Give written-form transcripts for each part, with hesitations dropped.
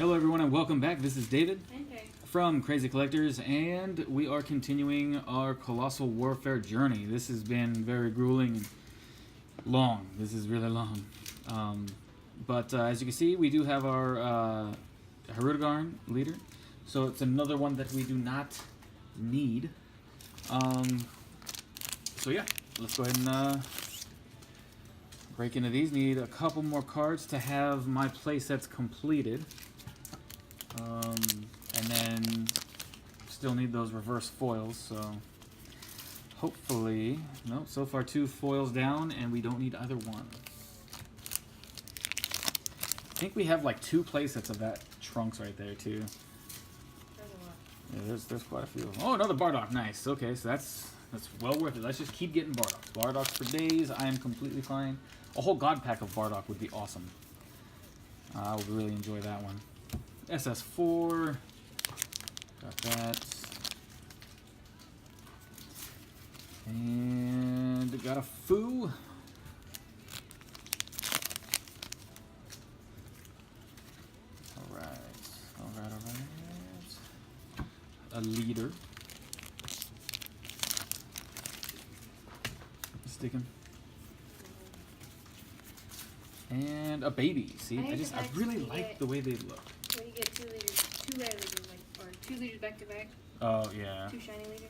Hello everyone and welcome back. This is David Okay. from Crazy Collectors, and we are continuing our Colossal Warfare journey. This has been very grueling and long. This is really long. But as you can see, we do have our Harudagarn leader. So it's another one that we do not need. So yeah, let's go ahead and break into these. Need a couple more cards to have my playsets completed. And then still need those reverse foils, so hopefully, no, so far 2 foils down and we don't need either one. I think we have like 2 playsets of that Trunks right there too. Yeah, there's quite a few. Oh, another Bardock, nice. Okay, so that's well worth it. Let's just keep getting Bardocks. Bardocks for days, I am completely fine. A whole God pack of Bardock would be awesome. I would really enjoy that one. SS4, got that, and got a Foo. Alright, a leader, sticking, and a baby. See, I really like the way they look. When you get 2 leaders, 2 rare leaders, or 2 leaders back to back. Oh yeah. 2 shiny leaders.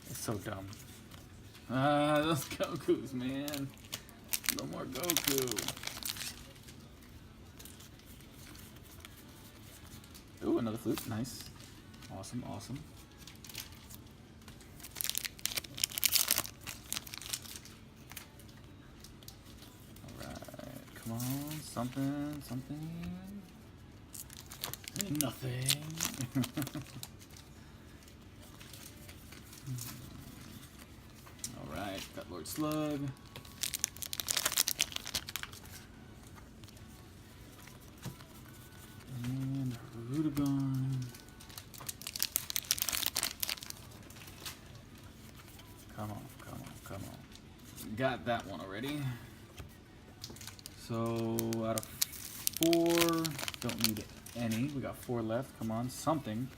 It's so dumb. Those Gokus, man. No more Goku. Ooh, another flute. Nice. Awesome, awesome. Alright, come on. Something. Nothing. Alright, got Lord Slug. And Harudagarn. Come on. Got that one already. So, out of 4, don't need any. We got 4 left. Come on, something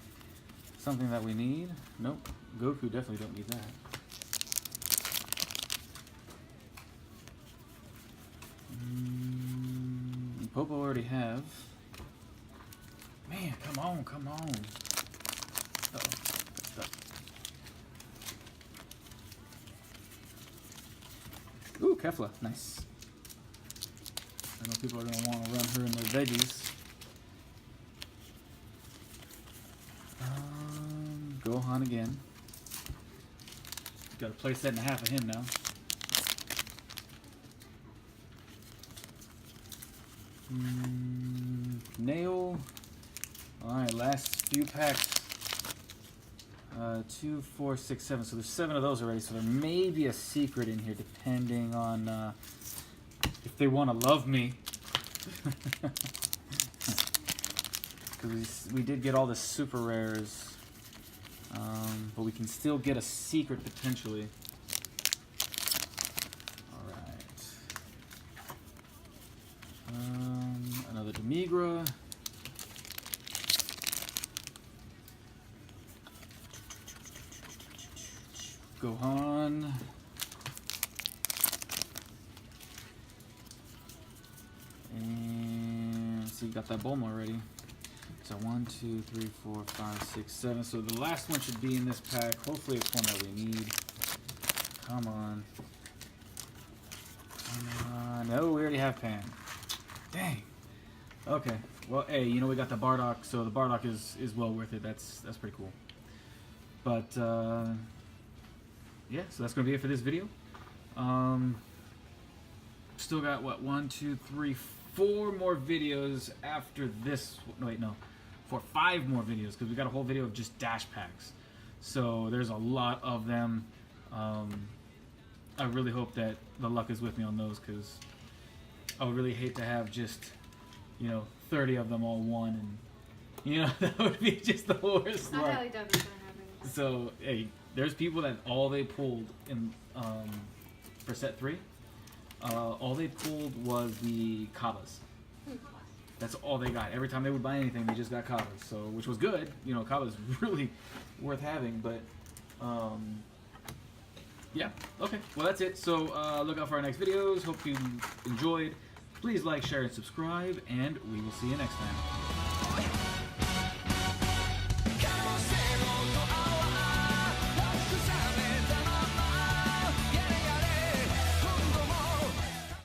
that we need. Nope. Goku definitely don't need that. Popo already have. Man, come on. Uh-oh. Ooh, Kefla, nice. I know people are gonna want to run her in their veggies. Gohan again. Got a play set and a half of him now. Nail. Alright, last few packs. 2, 4, 6, 7. So there's 7 of those already. So there may be a secret in here depending on if they want to love me. Because we did get all the super rares. But we can still get a secret potentially. Alright. Another Demigra. Gohan. And see, got that Bulma already. So 1, 2, 3, 4, 5, 6, 7. So the last one should be in this pack. Hopefully it's one that we need. Come on. No, we already have Pan. Dang. Okay. Well, hey, you know we got the Bardock, so the Bardock is well worth it. That's pretty cool. But yeah, so that's gonna be it for this video. Still got what, 1, 2, 3, 4 more videos after this. No, wait, no. 5 more videos, because we got a whole video of just dash packs. So there's a lot of them. I really hope that the luck is with me on those, because I would really hate to have just, 30 of them all won, and that would be just the worst luck. I highly doubt that's gonna happen. So hey, there's people that all they pulled in for set 3, all they pulled was the Kabbas. That's all they got. Every time they would buy anything, they just got Kabas. So, which was good. You know, Kaba's really worth having. But, yeah. Okay. Well, that's it. So, look out for our next videos. Hope you enjoyed. Please like, share, and subscribe. And we will see you next time.